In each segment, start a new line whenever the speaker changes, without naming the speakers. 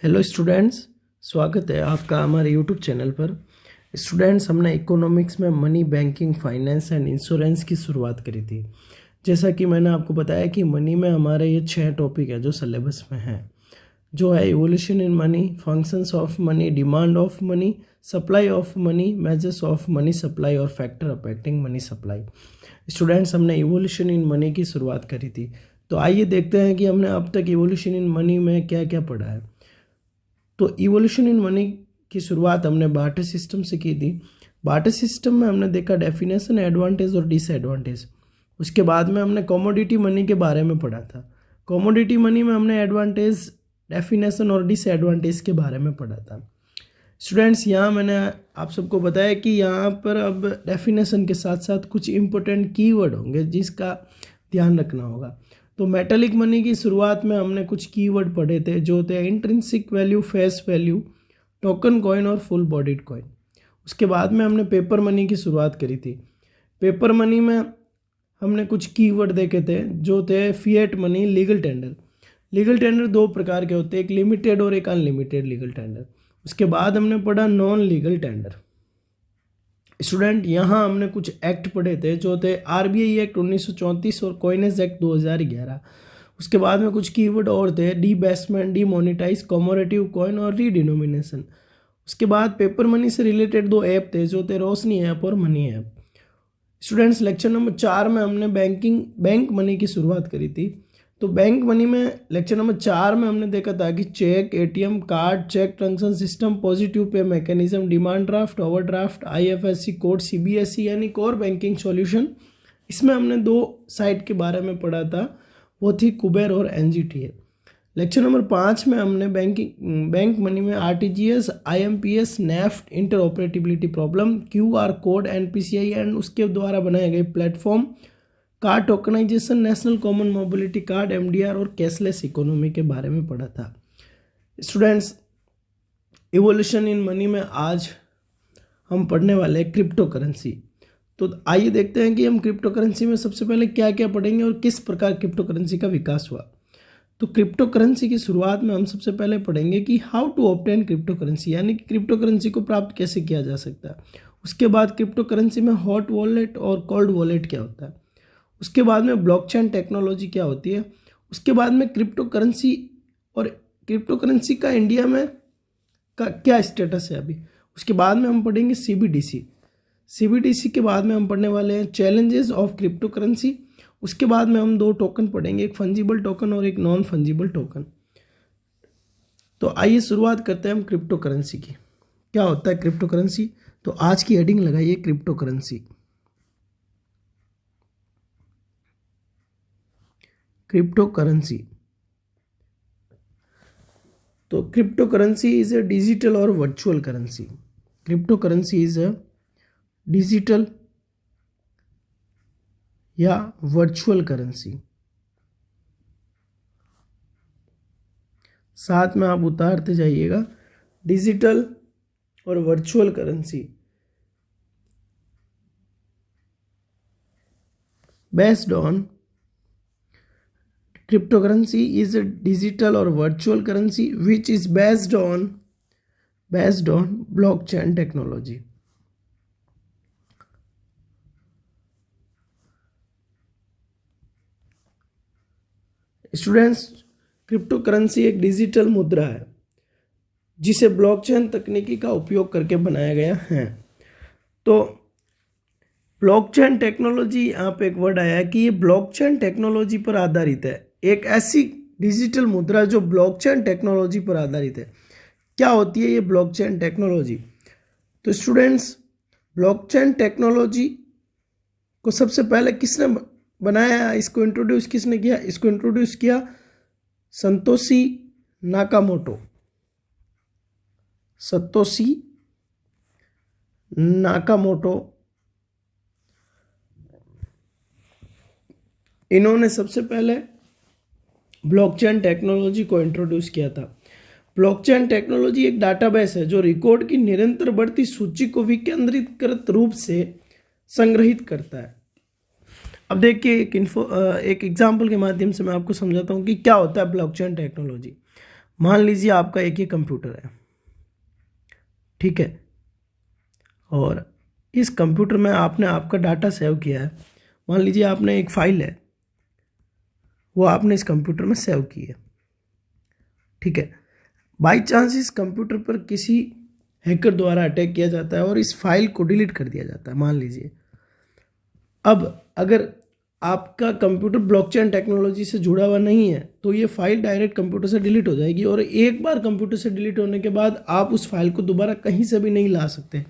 Hello students, स्वागत है आपका हमारे यूट्यूब चैनल पर। स्टूडेंट्स, हमने इकोनॉमिक्स में money, banking, finance and insurance की शुरुआत करी थी। जैसा कि मैंने आपको बताया कि मनी में हमारे ये 6 टॉपिक है जो सिलेबस में है, जो है evolution in money, functions of money, demand of money, supply of money, measures of money supply और factor affecting money supply. Students, हमने इवोल्यूशन इन मनी की शुरुआत करी थी, तो आइए देखते हैं कि हमने अब तक इवोल्यूशन इन मनी में क्या क्या पढ़ा है। तो इवोल्यूशन इन मनी की शुरुआत हमने बार्टर सिस्टम से की थी। बार्टर सिस्टम में हमने देखा डेफिनेशन, एडवांटेज और डिसएडवांटेज। उसके बाद में हमने कमोडिटी मनी के बारे में पढ़ा था। कमोडिटी मनी में हमने एडवांटेज, डेफिनेशन और डिसएडवांटेज के बारे में पढ़ा था। स्टूडेंट्स, यहाँ मैंने आप सबको बताया कि यहाँ पर अब डेफिनेशन के साथ साथ कुछ इंपॉर्टेंट कीवर्ड होंगे जिसका ध्यान रखना होगा। तो मेटेलिक मनी की शुरुआत में हमने कुछ कीवर्ड पढ़े थे जो थे intrinsic value, face value, token coin और फुल बॉडीड कॉइन। उसके बाद में हमने पेपर मनी की शुरुआत करी थी। पेपर मनी में हमने कुछ कीवर्ड देखे थे जो थे fiat money, legal tender. Legal tender दो प्रकार के होते हैं, एक लिमिटेड और एक अनलिमिटेड लीगल टेंडर। उसके बाद हमने पढ़ा नॉन लीगल टेंडर। स्टूडेंट, यहाँ हमने कुछ एक्ट पढ़े थे जो थे आरबीआई एक्ट 1934 और कॉइनेज एक्ट 2011। उसके बाद में कुछ कीवर्ड और थे, डीबेसमेंट, डीमोनेटाइज, कॉमोरेटिव कॉइन और रीडिनोमिनेशन। उसके बाद पेपर मनी से रिलेटेड दो ऐप थे जो थे रोशनी ऐप और money app. Students, lecture number 4 में हमने बैंक मनी की शुरुआत करी थी। तो बैंक मनी में लेक्चर नंबर 4 में हमने देखा था कि cheque, ATM card, cheque transaction system, positive pay mechanism, demand draft, overdraft, IFSC code, CBSE यानी कोर बैंकिंग सॉल्यूशन। इसमें हमने 2 साइट के बारे में पढ़ा था, वो थी कुबेर और एनजीटीए। लेक्चर नंबर 5 में हमने बैंक मनी में RTGS, IMPS, NEFT, interoperability problem, QR code, NPCI and उसके द्वारा बनाए गए platform, card tokenisation, national common mobility card, MDR और कैशलेस इकोनॉमी के बारे में पढ़ा था। स्टूडेंट्स, इवोल्यूशन इन मनी में आज हम पढ़ने वाले हैं क्रिप्टो करेंसी। तो आइए देखते हैं कि हम क्रिप्टो करेंसी में सबसे पहले क्या क्या पढ़ेंगे और किस प्रकार क्रिप्टो करेंसी का विकास हुआ। तो क्रिप्टो करेंसी की शुरुआत में हम सबसे पहले पढ़ेंगे कि how to obtain crypto currency, यानी कि क्रिप्टो करेंसी को प्राप्त कैसे किया जा सकता है। उसके बाद क्रिप्टो करेंसी में हॉट वॉलेट और कोल्ड वॉलेट क्या होता है। उसके बाद में ब्लॉकचेन टेक्नोलॉजी क्या होती है। उसके बाद में क्रिप्टो करेंसी और क्रिप्टो करेंसी का इंडिया में का क्या स्टेटस है अभी। उसके बाद में हम पढ़ेंगे सीबीडीसी के बाद में हम पढ़ने वाले हैं चैलेंजेस ऑफ क्रिप्टो करेंसी। उसके बाद में हम 2 टोकन पढ़ेंगे, एक फंजिबल टोकन और एक नॉन फंजिबल टोकन। तो आइए शुरुआत करते हैं हम क्रिप्टो करेंसी की। क्या होता है क्रिप्टो करेंसी, तो आज की हेडिंग लगाइए क्रिप्टो करेंसी। क्रिप्टो करेंसी, तो crypto currency is a digital और virtual currency. Crypto currency is a digital या वर्चुअल करेंसी। साथ में आप उतारते जाइएगा, डिजिटल और virtual currency based on cryptocurrency is a digital or virtual currency which is based on blockchain technology. Students, crypto currency एक digital मुद्रा है जिसे ब्लॉकचेन तकनीकी का उपयोग करके बनाया गया है। तो ब्लॉकचेन टेक्नोलॉजी, यहाँ पे एक वर्ड आया है कि ये ब्लॉकचेन टेक्नोलॉजी पर आधारित है। एक ऐसी डिजिटल मुद्रा जो ब्लॉकचेन टेक्नोलॉजी पर आधारित है। क्या होती है ये ब्लॉकचेन टेक्नोलॉजी? तो स्टूडेंट्स, ब्लॉकचेन टेक्नोलॉजी को सबसे पहले किसने बनाया, इसको इंट्रोड्यूस किसने किया? इसको इंट्रोड्यूस किया संतोशी नाकामोटो। सतोशी नाकामोटो, इन्होंने सबसे पहले ब्लॉकचेन टेक्नोलॉजी को इंट्रोड्यूस किया था। ब्लॉकचेन टेक्नोलॉजी एक डाटाबेस है जो रिकॉर्ड की निरंतर बढ़ती सूची को विकेंद्रीकृत रूप से संग्रहित करता है। अब देखिए एक एग्जांपल के माध्यम से मैं आपको समझाता हूँ कि क्या होता है ब्लॉकचेन टेक्नोलॉजी। मान लीजिए आपका एक ही कंप्यूटर है, ठीक है, और इस कंप्यूटर में आपने आपका डाटा सेव किया है। मान लीजिए आपने एक फाइल है, वो आपने इस कंप्यूटर में सेव की है, ठीक है। बाई चांस इस कंप्यूटर पर किसी हैकर द्वारा अटैक किया जाता है और इस फाइल को डिलीट कर दिया जाता है, मान लीजिए। अब अगर आपका कंप्यूटर ब्लॉकचेन टेक्नोलॉजी से जुड़ा हुआ नहीं है तो ये फाइल डायरेक्ट कंप्यूटर से डिलीट हो जाएगी, और एक बार कंप्यूटर से डिलीट होने के बाद आप उस फाइल को दोबारा कहीं से भी नहीं ला सकते।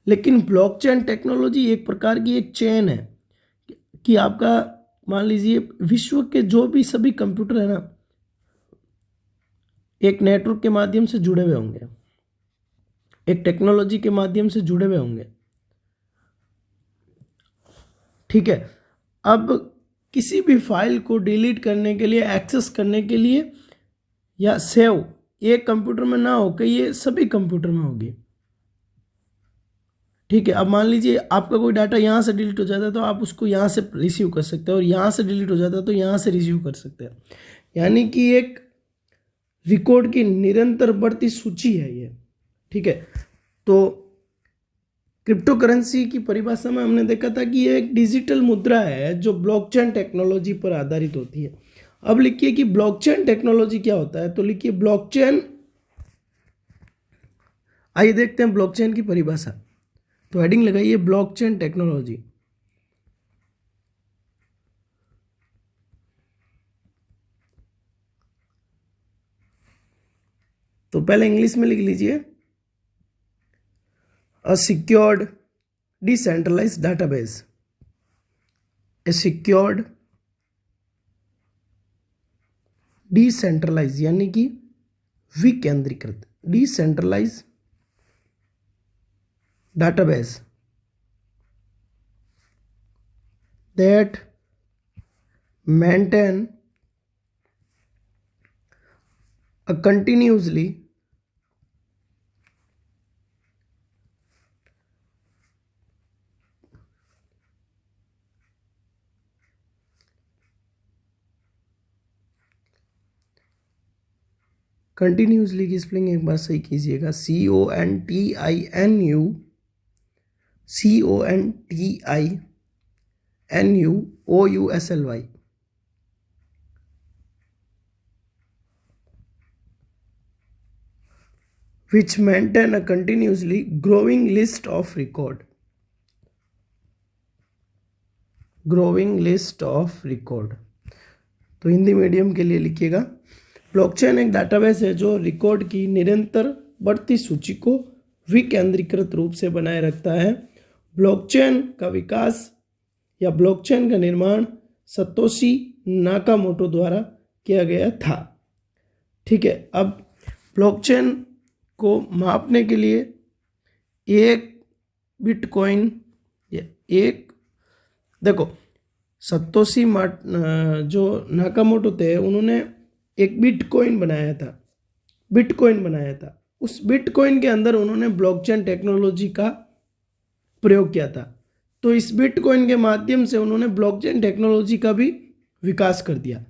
लेकिन ब्लॉकचेन टेक्नोलॉजी एक प्रकार की एक चेन है कि आपका मान लीजिए विश्व के जो भी सभी कंप्यूटर है ना, एक नेटवर्क के माध्यम से जुड़े हुए होंगे, एक टेक्नोलॉजी के माध्यम से जुड़े हुए होंगे, ठीक है। अब किसी भी फाइल को डिलीट करने के लिए, एक्सेस करने के लिए या सेव एक कंप्यूटर में ना होकर ये सभी कंप्यूटर में होगी, ठीक है। अब मान लीजिए आपका कोई डाटा यहाँ से डिलीट हो जाता है तो आप उसको यहाँ से रिसीव कर सकते हैं, और यहाँ से डिलीट हो जाता है तो यहाँ से रिसीव कर सकते हैं। यानी कि एक रिकॉर्ड की निरंतर बढ़ती सूची है ये, ठीक है। तो क्रिप्टो करेंसी की परिभाषा में हमने देखा था कि ये एक डिजिटल मुद्रा है जो ब्लॉकचेन टेक्नोलॉजी पर आधारित होती है। अब लिखिए कि ब्लॉकचेन टेक्नोलॉजी क्या होता है, तो लिखिए ब्लॉकचेन। आइए देखते हैं ब्लॉकचेन की परिभाषा। तो हेडिंग लगाइए ब्लॉकचेन टेक्नोलॉजी। तो पहले इंग्लिश में लिख लीजिए, a secured decentralized database, a secured decentralized यानी कि विकेंद्रीकृत, decentralized database that maintain a continuously continuously की स्पेलिंग एक बार सही कीजिएगा, CONTINUOUSLY, which maintain a continuously growing list of record, growing list of record. तो हिंदी मीडियम के लिए लिखिएगा, ब्लॉकचेन एक डाटाबेस है जो रिकॉर्ड की निरंतर बढ़ती सूची को विकेंद्रीकृत रूप से बनाए रखता है। ब्लॉकचेन का विकास या ब्लॉकचेन का निर्माण सतोशी नाकामोटो द्वारा किया गया था, ठीक है। अब ब्लॉकचेन को मापने के लिए एक बिटकॉइन, एक देखो सतोशी जो नाकामोटो थे उन्होंने एक बिटकॉइन बनाया था। उस बिटकॉइन के अंदर उन्होंने ब्लॉकचेन टेक्नोलॉजी का प्रयोग किया था। तो इस बिटकॉइन के माध्यम से उन्होंने ब्लॉकचेन टेक्नोलॉजी का भी विकास कर दिया।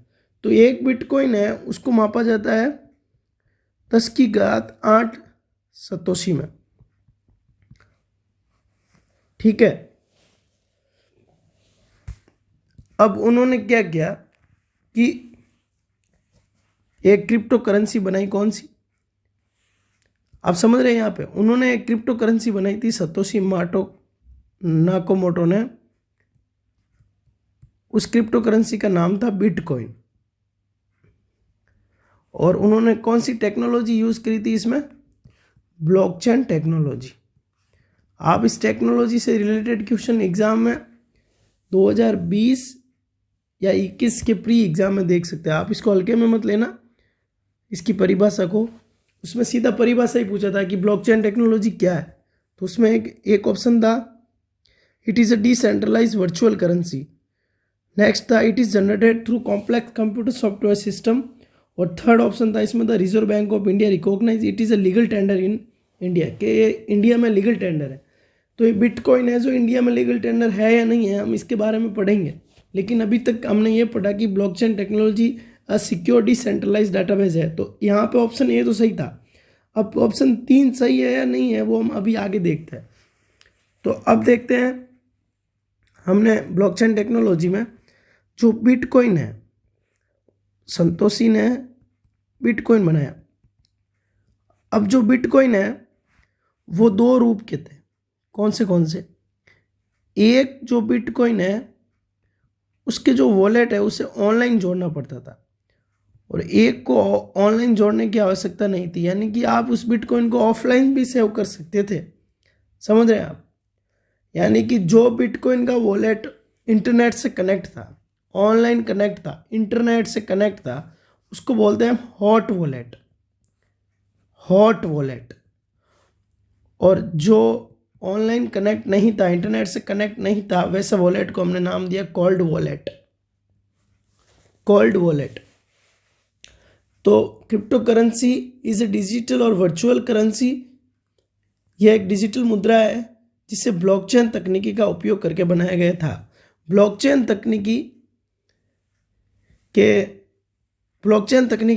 तो एक बिटकॉइन है उसको मापा जाता है 10⁸ सतोशी में, ठीक है। अब उन्होंने क्या किया कि एक क्रिप्टो करेंसी बनाई, कौन सी आप समझ रहे हैं। यहाँ पे उन्होंने एक क्रिप्टो करेंसी बनाई थी, सतोशी नाकामोटो ने। उस क्रिप्टो करेंसी का नाम था बिटकॉइन, और उन्होंने कौन सी टेक्नोलॉजी यूज करी थी इसमें, ब्लॉकचेन टेक्नोलॉजी। आप इस टेक्नोलॉजी से रिलेटेड क्वेश्चन एग्जाम में 2020 या 21 के प्री एग्जाम में देख सकते हैं। आप इसको हल्के में मत लेना, इसकी परिभाषा को, उसमें सीधा परिभाषा ही पूछा था कि ब्लॉकचेन टेक्नोलॉजी क्या है। तो उसमें एक ऑप्शन था it is a decentralised virtual currency, next था it is generated through complex computer software system, और थर्ड ऑप्शन था इसमें था Reserve Bank of India recognise it is a legal tender in India, के इंडिया में legal tender है। तो ये बिटकॉइन है जो इंडिया में लीगल टेंडर है या नहीं है, हम इसके बारे में पढ़ेंगे। लेकिन अभी तक हमने ये पढ़ा कि blockchain technology secure decentralize database है। तो यहाँ पे ऑप्शन ए तो सही था। अब ऑप्शन 3 सही है या नहीं है वो हम अभी आगे देखते हैं। तो अब देखते हैं, हमने ब्लॉकचेन टेक्नोलॉजी में जो बिटकॉइन है, संतोषी ने बिटकॉइन बनाया। अब जो बिटकॉइन है वो 2 रूप के थे। कौन से? एक जो बिटकॉइन है उसके जो वॉलेट है उसे ऑनलाइन जोड़ना पड़ता था, और एक को ऑनलाइन जोड़ने की आवश्यकता नहीं थी, यानी कि आप उस बिटकॉइन को ऑफलाइन भी सेव कर सकते थे। समझ रहे हैं आप? यानी कि जो बिटकॉइन का वॉलेट इंटरनेट से कनेक्ट था, ऑनलाइन कनेक्ट था, इंटरनेट से कनेक्ट था, उसको बोलते हैं हॉट वॉलेट। और जो ऑनलाइन कनेक्ट नहीं था, इंटरनेट से कनेक्ट नहीं था, वैसे वॉलेट को हमने नाम दिया कोल्ड वॉलेट। तो crypto currency is a digital और वर्चुअल करेंसी। यह एक डिजिटल मुद्रा है जिसे ब्लॉकचेन तकनीकी का उपयोग करके बनाया गया था। ब्लॉकचेन तकनीकी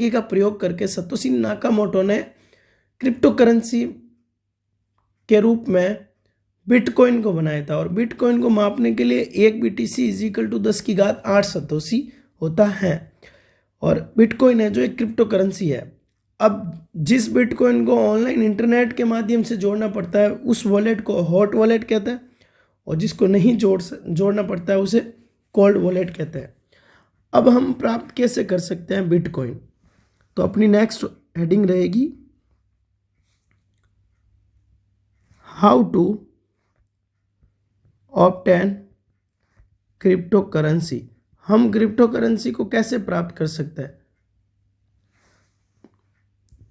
का प्रयोग करके सतोशी नाकामोटो ने क्रिप्टो करेंसी के रूप में बिटकॉइन को बनाया था, और बिटकॉइन को मापने के लिए 1 BTC = 10⁸ सतोशी होता है। और बिटकॉइन है जो एक क्रिप्टो करेंसी है। अब जिस बिटकॉइन को ऑनलाइन इंटरनेट के माध्यम से जोड़ना पड़ता है उस वॉलेट को हॉट वॉलेट कहते हैं, और जिसको नहीं जोड़ना पड़ता है उसे कोल्ड वॉलेट कहते हैं। अब हम प्राप्त कैसे कर सकते हैं बिटकॉइन? तो अपनी नेक्स्ट हेडिंग रहेगी how to obtain crypto currency. हम क्रिप्टो करेंसी को कैसे प्राप्त कर सकते हैं?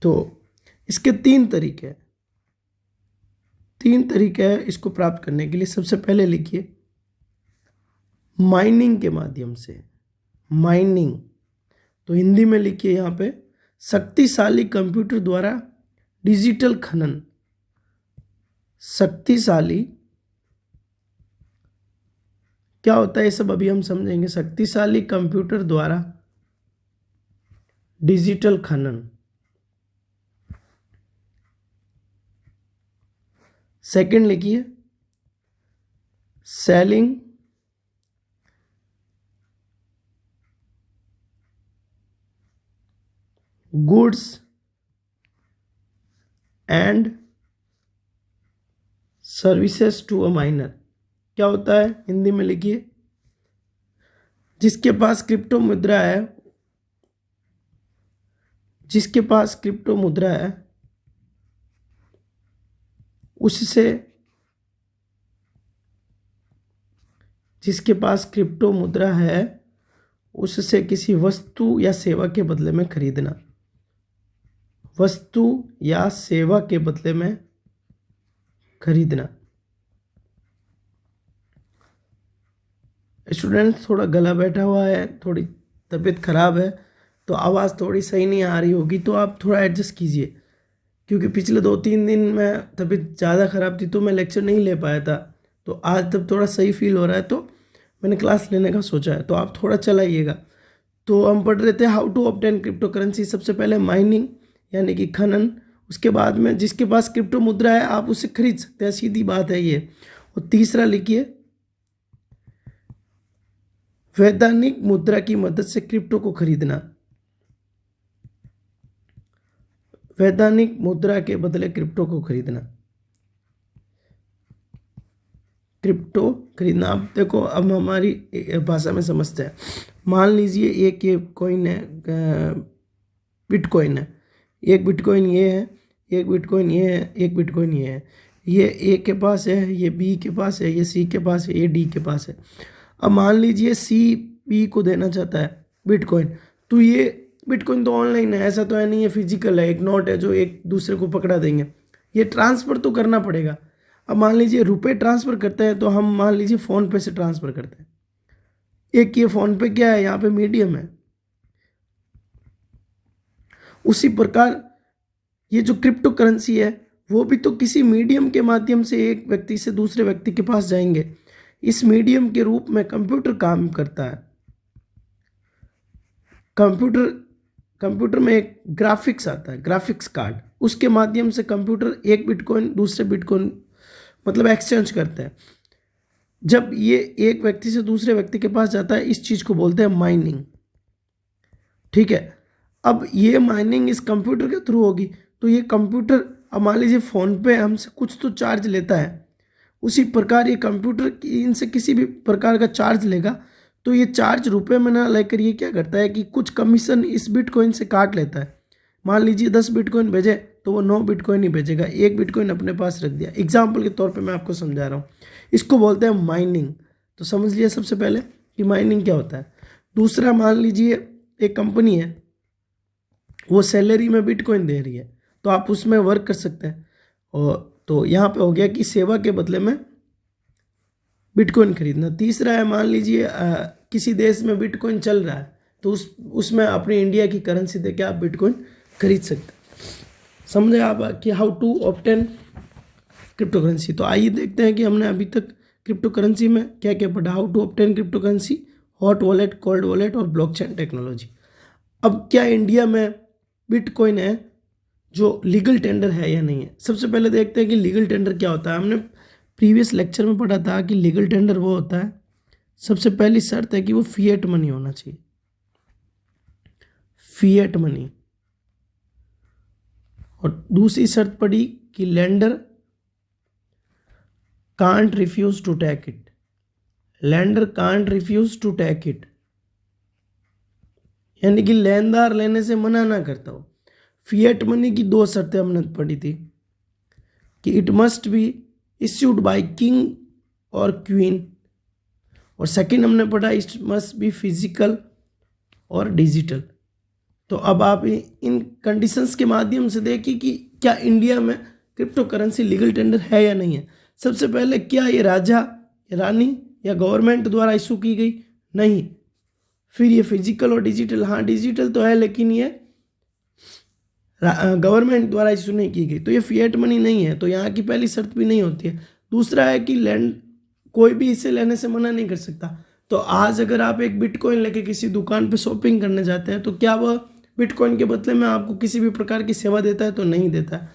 तो इसके 3 तरीके हैं इसको प्राप्त करने के लिए। सबसे पहले लिखिए माइनिंग के माध्यम से। माइनिंग तो हिंदी में लिखिए यहाँ पे शक्तिशाली कंप्यूटर द्वारा डिजिटल खनन। शक्तिशाली क्या होता है ये सब अभी हम समझेंगे। शक्तिशाली कंप्यूटर द्वारा डिजिटल खनन। सेकंड लिखिए selling goods and services to a miner. क्या होता है हिंदी में लिखिए जिसके पास क्रिप्टो मुद्रा है उससे किसी वस्तु या सेवा के बदले में खरीदना। स्टूडेंट्स थोड़ा गला बैठा हुआ है, थोड़ी तबीयत खराब है, तो आवाज़ थोड़ी सही नहीं आ रही होगी, तो आप थोड़ा एडजस्ट कीजिए, क्योंकि पिछले 2-3 दिन में तबीयत ज़्यादा ख़राब थी तो मैं लेक्चर नहीं ले पाया था। तो आज जब थोड़ा सही फील हो रहा है तो मैंने क्लास लेने का सोचा है, तो आप थोड़ा चलाइएगा। तो हम पढ़ रहे थे how to obtain crypto currency. सबसे पहले माइनिंग यानी कि खनन, उसके बाद में जिसके पास क्रिप्टो मुद्रा है आप उसे खरीद सकते हैं, सीधी बात है ये। और तीसरा लिखिए वैधानिक मुद्रा की मदद से क्रिप्टो को खरीदना। वैधानिक मुद्रा के बदले क्रिप्टो को खरीदना। अब देखो, अब हमारी भाषा में समझते हैं। मान लीजिए एक ये कॉइन है, बिटकॉइन है। एक बिटकॉइन ये है, एक बिटकॉइन ये है, एक बिटकॉइन ये है। ये ए के पास है, ये बी के पास है, ये सी के पास है, ये डी के पास है। अब मान लीजिए सी बी को देना चाहता है बिटकॉइन, तो ये बिटकॉइन तो ऑनलाइन है, ऐसा तो है नहीं, है फिजिकल है, एक नोट है जो एक दूसरे को पकड़ा देंगे। ये ट्रांसफ़र तो करना पड़ेगा। अब मान लीजिए रुपए ट्रांसफ़र करते हैं, तो हम मान लीजिए फ़ोन पे से ट्रांसफ़र करते हैं। एक ये फ़ोन पे क्या है, यहाँ पे मीडियम है। उसी प्रकार ये जो क्रिप्टो करेंसी है वो भी तो किसी मीडियम के माध्यम से एक व्यक्ति से दूसरे व्यक्ति के पास जाएंगे। इस मीडियम के रूप में कंप्यूटर काम करता है। कंप्यूटर में एक ग्राफिक्स आता है, ग्राफिक्स कार्ड, उसके माध्यम से कंप्यूटर एक बिटकॉइन दूसरे बिटकॉइन मतलब एक्सचेंज करता है। जब ये एक व्यक्ति से दूसरे व्यक्ति के पास जाता है, इस चीज़ को बोलते हैं माइनिंग। ठीक है, अब ये माइनिंग इस कंप्यूटर के थ्रू होगी, तो ये कंप्यूटर, अब मान लीजिए फ़ोन पे हमसे कुछ तो चार्ज लेता है, उसी प्रकार ये कंप्यूटर इनसे किसी भी प्रकार का चार्ज लेगा, तो ये चार्ज रुपए में ना लेकर ये क्या करता है कि कुछ कमीशन इस बिटकॉइन से काट लेता है। मान लीजिए 10 बिटकॉइन भेजे तो वो 9 बिटकॉइन ही भेजेगा, 1 बिटकॉइन अपने पास रख दिया। एग्जाम्पल के तौर पे मैं आपको समझा रहा हूँ, इसको बोलते हैं माइनिंग। तो समझ लिया सबसे पहले कि माइनिंग क्या होता है। दूसरा, मान लीजिए एक कंपनी है, वो सैलरी में बिटकॉइन दे रही है, तो आप उसमें वर्क कर सकते हैं। और तो यहाँ पे हो गया कि सेवा के बदले में बिटकॉइन खरीदना। तीसरा है, मान लीजिए किसी देश में बिटकॉइन चल रहा है, तो उसमें अपनी इंडिया की करेंसी देके आप बिटकॉइन खरीद सकते हैं। समझे आप कि how to obtain crypto currency. तो आइए देखते हैं कि हमने अभी तक क्रिप्टो करेंसी में क्या क्या पढ़ा। How to obtain crypto currency, hot wallet, cold wallet और ब्लॉकचेन टेक्नोलॉजी। अब क्या इंडिया में बिटकॉइन है जो लीगल टेंडर है या नहीं है। सबसे पहले देखते हैं कि लीगल टेंडर क्या होता है। हमने प्रीवियस लेक्चर में पढ़ा था कि लीगल टेंडर वो होता है, सबसे पहली शर्त है कि वो फिएट मनी होना चाहिए, फिएट मनी। और दूसरी शर्त पड़ी कि lender can't refuse to take it, lender can't refuse to take it, यानी कि लेनदार लेने से मना ना करता हो। फिएट मनी की 2 शर्तें हमने पढ़ी थी कि it must be issued by king और क्वीन, और सेकंड हमने पढ़ा इट मस्ट बी फिजिकल और डिजिटल। तो अब आप इन कंडीशंस के माध्यम से देखिए कि क्या इंडिया में क्रिप्टो करेंसी लीगल टेंडर है या नहीं है। सबसे पहले, क्या ये राजा, रानी या गवर्नमेंट द्वारा इशू की गई? नहीं। फिर ये फिजिकल और डिजिटल, हाँ डिजिटल तो है लेकिन ये गवर्नमेंट द्वारा इशू नहीं की गई, तो ये फिएट मनी नहीं है, तो यहाँ की पहली शर्त भी नहीं होती है। दूसरा है कि लैंड कोई भी इसे लेने से मना नहीं कर सकता। तो आज अगर आप एक बिटकॉइन लेके किसी दुकान पे शॉपिंग करने जाते हैं, तो क्या वह बिटकॉइन के बदले में आपको किसी भी प्रकार की सेवा देता है? तो नहीं देता है।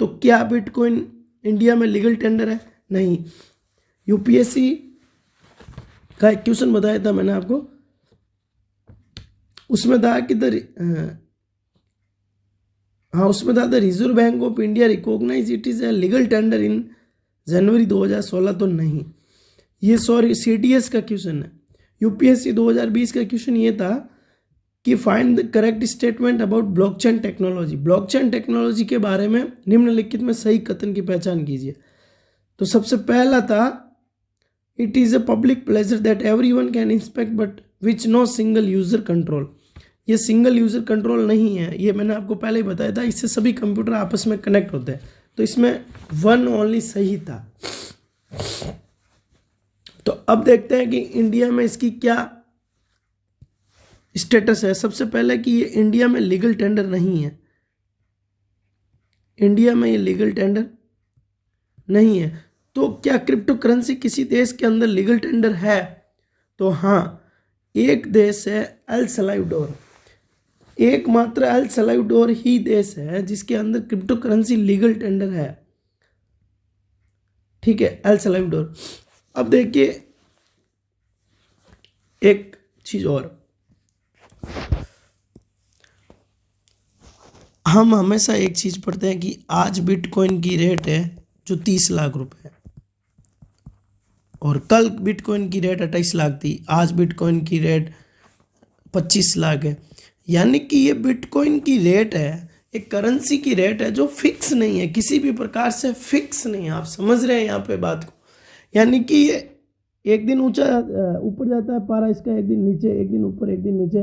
तो क्या बिटकॉइन इंडिया में लीगल टेंडर है? नहीं। यूपीएससी का एक क्वेश्चन बताया था मैंने आपको, उसमें था कि उसमें था the Reserve Bank of India recognise it is a legal tender in January 2016। तो नहीं, ये सॉरी सीडीएस का क्वेश्चन है। यूपीएससी 2020 का क्वेश्चन ये था कि find the correct statement about blockchain technology. Blockchain technology के बारे में निम्नलिखित में सही कथन की पहचान कीजिए। तो सबसे पहला था it is a public ledger that everyone can inspect but which no single user control. ये सिंगल यूजर कंट्रोल नहीं है, ये मैंने आपको पहले ही बताया था, इससे सभी कंप्यूटर आपस में कनेक्ट होते हैं। तो इसमें वन ओनली सही था। तो अब देखते हैं कि इंडिया में इसकी क्या स्टेटस है। सबसे पहले कि ये इंडिया में लीगल टेंडर नहीं है, इंडिया में ये लीगल टेंडर नहीं है। तो क्या क्रिप्टो करेंसी किसी देश के अंदर लीगल टेंडर है? तो हाँ, एक देश है एल सल्वाडोर, एकमात्र एल सल्वाडोर ही देश है जिसके अंदर क्रिप्टो करेंसी लीगल टेंडर है। ठीक है, एल सल्वाडोर। अब देखिए एक चीज और, हम हमेशा एक चीज पढ़ते हैं कि आज बिटकॉइन की रेट है जो 30 लाख रुपए है, और कल बिटकॉइन की रेट 28 लाख थी, आज बिटकॉइन की रेट 25 लाख है। यानी कि ये बिटकॉइन की रेट है, एक करेंसी की रेट है जो फिक्स नहीं है, किसी भी प्रकार से फिक्स नहीं है। आप समझ रहे हैं यहाँ पे बात को? यानी कि ये एक दिन ऊंचा ऊपर जाता है पारा इसका, एक दिन नीचे, एक दिन ऊपर एक दिन नीचे,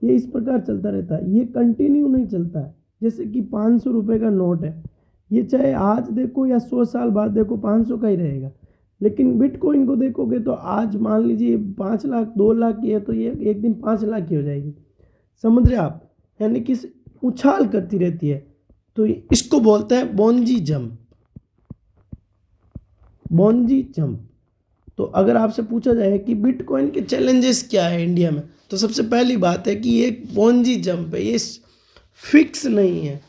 ये इस प्रकार चलता रहता है, ये कंटिन्यू नहीं चलता है। जैसे कि 500 रुपये का नोट है, ये चाहे आज देखो या 100 साल बाद देखो 500 का ही रहेगा। लेकिन बिटकॉइन को देखोगे तो आज मान लीजिए 5 लाख 2 लाख की है, तो ये एक दिन 5 लाख की हो जाएगी। समझ रहे आप? यानी कि उछाल करती रहती है। तो इसको बोलते हैं बोंजी जंप, बोंजी जंप। तो अगर आपसे पूछा जाए कि बिटकॉइन के चैलेंजेस क्या है इंडिया में, तो सबसे पहली बात है कि ये एक पोंजी जंप है, ये फिक्स नहीं है,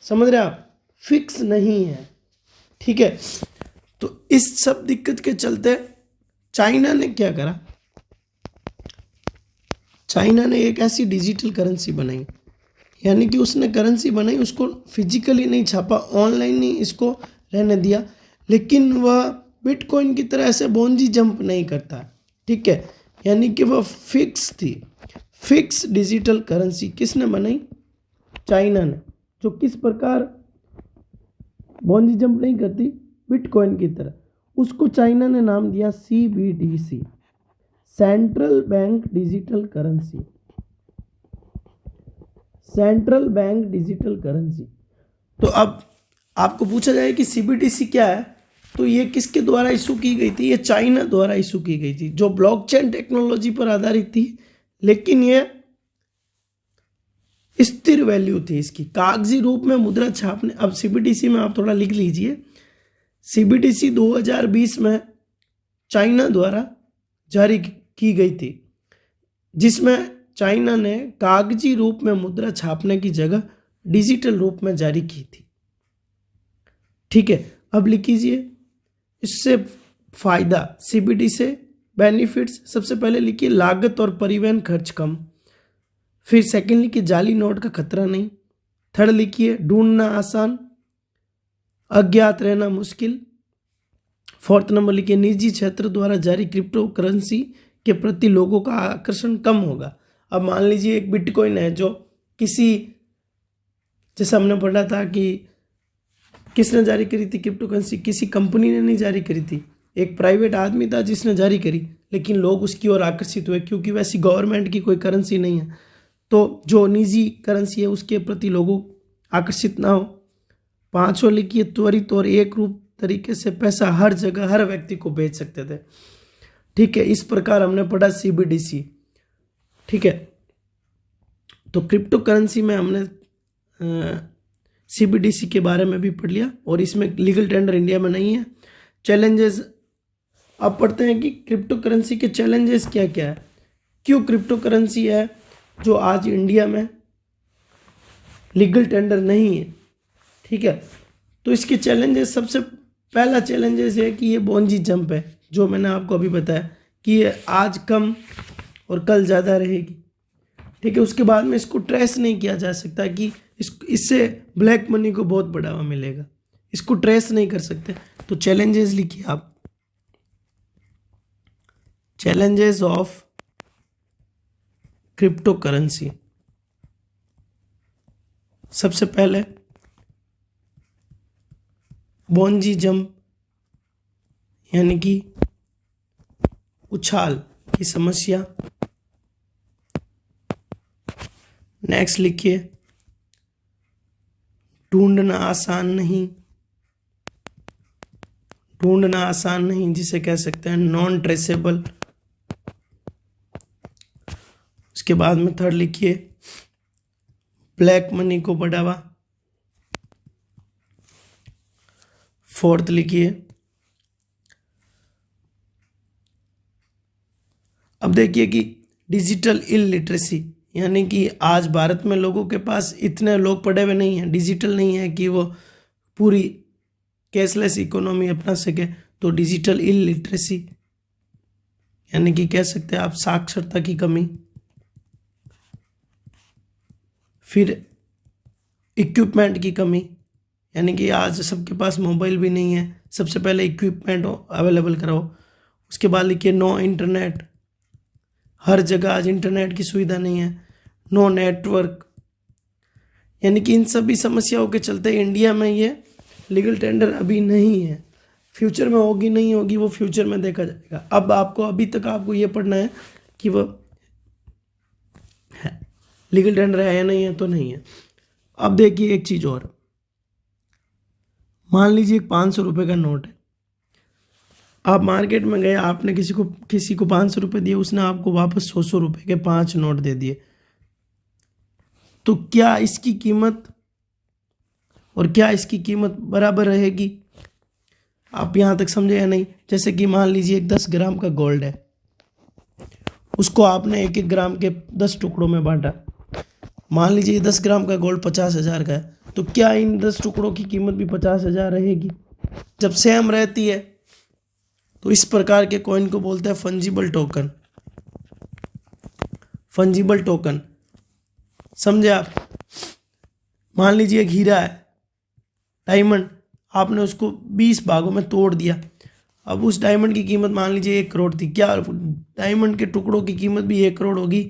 समझ रहे आप, फिक्स नहीं है, ठीक है। तो इस सब दिक्कत के चलते चाइना ने क्या करा, चाइना ने एक ऐसी डिजिटल करेंसी बनाई, यानी कि उसने करेंसी बनाई, उसको फिजिकली नहीं छापा, ऑनलाइन नहीं इसको रहने दिया, लेकिन वह बिटकॉइन की तरह ऐसे बोंजी जंप नहीं करता, ठीक है। यानी कि वह फिक्स थी, फिक्स डिजिटल करेंसी किसने बनाई, चाइना ने, जो किस प्रकार बोंजी जंप नहीं करती, बिटकॉइन की तरह। उसको चाइना ने नाम दिया CBDC, central bank digital currency, central bank digital currency. तो अब आपको पूछा जाए कि CBDC क्या है, तो ये किसके द्वारा इशू की गई थी, ये चाइना द्वारा इशू की गई थी, जो ब्लॉकचेन टेक्नोलॉजी पर आधारित थी, लेकिन ये स्थिर वैल्यू थी इसकी, कागजी रूप में मुद्रा छापने। अब CBDC में आप थोड़ा लिख लीजिए, CBDC 2020 में चाइना द्वारा जारी की गई थी, जिसमें चाइना ने कागजी रूप में मुद्रा छापने की जगह डिजिटल रूप में जारी की थी, ठीक है। अब लिख लीजिए इससे फायदा, CBDC से बेनिफिट्स, सबसे पहले लिखिए लागत और परिवहन खर्च कम, फिर सेकंड लिखिए जाली नोट का खतरा नहीं, थर्ड लिखिए ढूंढना आसान, अज्ञात रहना मुश्किल, फोर्थ नंबर लिखिए निजी क्षेत्र द्वारा जारी क्रिप्टो करेंसी के प्रति लोगों का आकर्षण कम होगा। अब मान लीजिए एक बिटकॉइन है जो किसी, जैसे हमने पढ़ा था कि किसने जारी करी थी क्रिप्टो करेंसी, किसी कंपनी ने नहीं जारी करी थी, एक प्राइवेट आदमी था जिसने जारी करी, लेकिन लोग उसकी ओर आकर्षित हुए क्योंकि वैसी गवर्नमेंट की कोई करेंसी नहीं है, तो जो निजी करेंसी है उसके प्रति लोगों आकर्षित ना हो। पांचों लिखिए त्वरित और एक रूप तरीके से पैसा हर जगह हर व्यक्ति को भेज सकते थे, ठीक है। इस प्रकार हमने पढ़ा CBDC, ठीक है। तो क्रिप्टो करेंसी में हमने CBDC के बारे में भी पढ़ लिया, और इसमें लीगल टेंडर इंडिया में नहीं है। चैलेंजेस अब पढ़ते हैं कि क्रिप्टो करेंसी के चैलेंजेस क्या क्या है, क्यों क्रिप्टो करेंसी है जो आज इंडिया में लीगल टेंडर नहीं है, ठीक है। तो इसके चैलेंजेस, सबसे पहला चैलेंजेस है कि ये बोंजी जंप है, जो मैंने आपको अभी बताया कि ये आज कम और कल ज़्यादा रहेगी, ठीक है। उसके बाद में इसको ट्रेस नहीं किया जा सकता कि इससे ब्लैक मनी को बहुत बढ़ावा मिलेगा, इसको ट्रेस नहीं कर सकते। तो चैलेंजेस लिखिए आप, चैलेंजेस ऑफ क्रिप्टो करेंसी। सबसे पहले बोंजी जंप, यानी कि उछाल की समस्या। नेक्स्ट लिखिए ढूंढना आसान नहीं, ढूंढना आसान नहीं जिसे कह सकते हैं नॉन ट्रेसेबल। उसके बाद में थर्ड लिखिए ब्लैक मनी को बढ़ावा। फोर्थ लिखिए, अब देखिए कि डिजिटल इलिटरेसी, यानी कि आज भारत में लोगों के पास इतने लोग पढ़े हुए नहीं हैं, डिजिटल नहीं है कि वो पूरी कैशलेस इकोनॉमी अपना सके। तो डिजिटल इलिटरेसी यानी कि कह सकते हैं आप साक्षरता की कमी। फिर इक्विपमेंट की कमी, यानी कि आज सबके पास मोबाइल भी नहीं है, सबसे पहले इक्विपमेंट अवेलेबल कराओ। उसके बाद लिखिए नो इंटरनेट, हर जगह आज इंटरनेट की सुविधा नहीं है। नो नेटवर्क, यानी कि इन सभी समस्याओं के चलते इंडिया में ये लीगल टेंडर अभी नहीं है। फ्यूचर में होगी नहीं होगी वो फ्यूचर में देखा जाएगा। अब आपको अभी तक आपको ये पढ़ना है कि वो लीगल टेंडर है या नहीं है, तो नहीं है। अब देखिए एक चीज़ और, मान लीजिए 500 रुपये का नोट है, आप मार्केट में गए, आपने किसी को 500 रुपये दिए, उसने आपको वापस 100 रुपये के 5 नोट दे दिए, तो क्या इसकी कीमत और क्या इसकी कीमत बराबर रहेगी? आप यहाँ तक समझे या नहीं? जैसे कि मान लीजिए 10 ग्राम का गोल्ड है उसको आपने 1-1 ग्राम के 10 टुकड़ों में बांटा। मान लीजिए 10 ग्राम का गोल्ड 50,000 का है, तो क्या इन 10 टुकड़ों की कीमत भी 50,000 रहेगी? जब सेम रहती है तो इस प्रकार के कॉइन को बोलते हैं फंजिबल टोकन। फंजिबल टोकन समझे आप? मान लीजिए एक हीरा है, डायमंड, आपने उसको 20 भागों में तोड़ दिया। अब उस डायमंड की कीमत मान लीजिए 1 करोड़ थी, क्या डायमंड के टुकड़ों की कीमत भी 1 करोड़ होगी?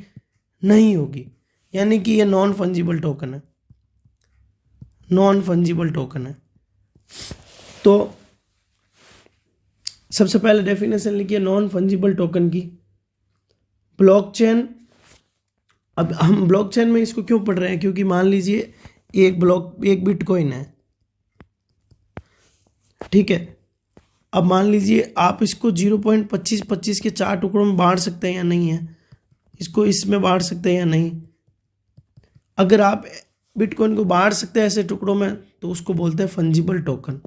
नहीं होगी। यानी कि ये नॉन फंजिबल टोकन है, नॉन फंजिबल टोकन है। तो सबसे पहले डेफिनेशन लिखिए नॉन फंजिबल टोकन की। ब्लॉकचेन, अब हम ब्लॉकचेन में इसको क्यों पढ़ रहे हैं? क्योंकि मान लीजिए एक बिटकॉइन है, ठीक है। अब मान लीजिए आप इसको 0.25 के 4 टुकड़ों में बांट सकते हैं या नहीं है, इसको इसमें बांट सकते हैं या नहीं। अगर आप बिटकॉइन को बांट सकते हैं ऐसे टुकड़ों में तो उसको बोलते हैं फंजिबल टोकन।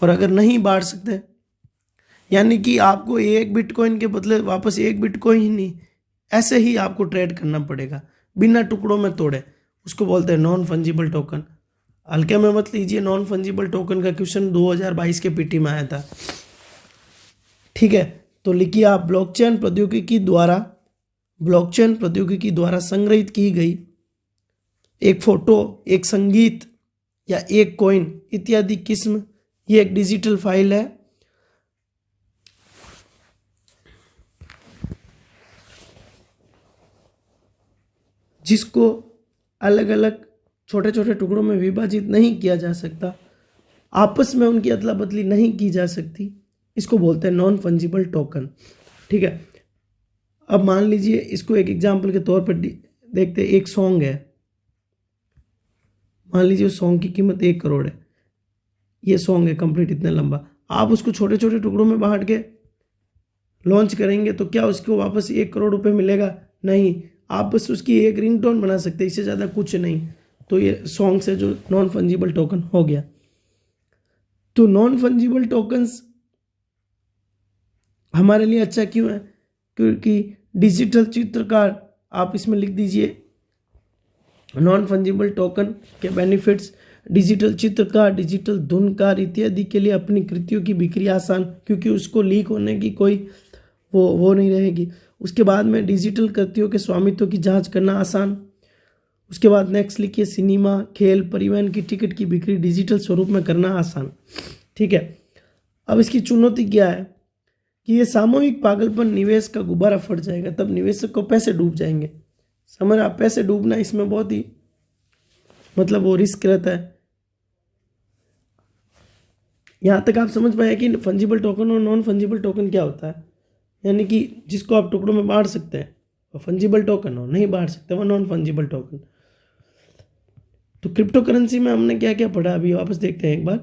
और अगर नहीं बांट सकते, यानी कि आपको एक बिटकॉइन के बदले वापस एक बिटकॉइन ही नहीं, ऐसे ही आपको ट्रेड करना पड़ेगा बिना टुकड़ों में तोड़े, उसको बोलते हैं नॉन फंजिबल टोकन। हल्के में मत लीजिए, नॉन फंजिबल टोकन का क्वेश्चन 2022 के पीटी में आया था, ठीक है। तो लिखिए आप ब्लॉकचेन प्रौद्योगिकी द्वारा संग्रहित की गई एक फोटो, एक संगीत या एक कॉइन इत्यादि किस्म, ये एक डिजिटल फाइल है जिसको अलग अलग छोटे छोटे टुकड़ों में विभाजित नहीं किया जा सकता, आपस में उनकी अदला बदली नहीं की जा सकती, इसको बोलते हैं नॉन फंजिबल टोकन, ठीक है। अब मान लीजिए इसको एक एग्जांपल के तौर पर देखते हैं। एक सॉन्ग है, मान लीजिए उस सॉन्ग की कीमत 1 करोड़ है। ये सॉन्ग है कंप्लीट इतना लंबा, आप उसको छोटे छोटे टुकड़ों में बांट के लॉन्च करेंगे तो क्या उसको वापस 1 करोड़ रुपए मिलेगा? नहीं, आप बस उसकी एक रिंगटोन बना सकते हैं, इससे ज़्यादा कुछ नहीं। तो ये सॉन्ग से जो नॉन फंजिबल टोकन हो गया। तो नॉन फंजिबल टोकन्स हमारे लिए अच्छा क्यों है? क्योंकि डिजिटल चित्रकार, आप इसमें लिख दीजिए नॉन फंजिबल टोकन के बेनिफिट्स। डिजिटल चित्रकार, डिजिटल धुनकार इत्यादि के लिए अपनी कृतियों की बिक्री आसान, क्योंकि उसको लीक होने की कोई वो नहीं रहेगी। उसके बाद में डिजिटल कृतियों के स्वामित्व की जांच करना आसान। उसके बाद नेक्स्ट लिखिए सिनेमा, खेल, परिवहन की टिकट की बिक्री डिजिटल स्वरूप में करना आसान, ठीक है। अब इसकी चुनौती क्या है कि ये सामूहिक पागलपन निवेश का गुब्बारा फट जाएगा, तब निवेशक को पैसे डूब जाएंगे। समझ, आप पैसे डूबना इसमें बहुत ही मतलब वो रिस्क रहता है। यहाँ तक आप समझ पाए कि फंजिबल टोकन और नॉन फंजिबल टोकन क्या होता है, यानी कि जिसको आप टुकड़ों में बांट सकते हैं वो फंजिबल टोकन, और नहीं बांट सकते वो नॉन फंजिबल टोकन। तो क्रिप्टो करेंसी में हमने क्या क्या पढ़ा अभी वापस देखते हैं एक बार।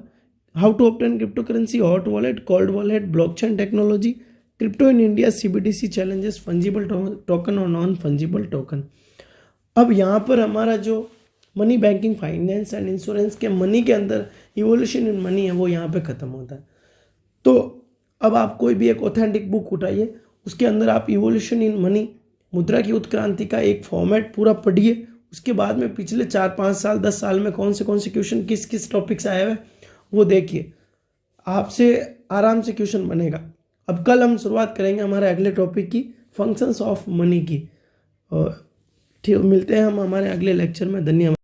How to obtain crypto currency, hot wallet, cold wallet, blockchain technology, crypto in India, CBDC challenges, fungible token और नॉन फंजिबल टोकन। अब यहाँ पर हमारा जो money banking, finance and insurance के मनी के अंदर इवोल्यूशन इन मनी है वो यहाँ पे ख़त्म होता है। तो अब आप कोई भी एक ऑथेंटिक बुक उठाइए, उसके अंदर आप इवोल्यूशन इन मनी, मुद्रा की उत्क्रांति का एक फॉर्मेट पूरा पढ़िए। उसके बाद में पिछले 4-5 साल 10 साल में कौन से क्वेश्चन किस किस टॉपिक से आए हुए वो देखिए, आपसे आराम से क्वेश्चन बनेगा। अब कल हम शुरुआत करेंगे हमारे अगले टॉपिक की, फंक्शंस ऑफ मनी की। और ठीक, मिलते हैं हम हमारे अगले लेक्चर में। धन्यवाद।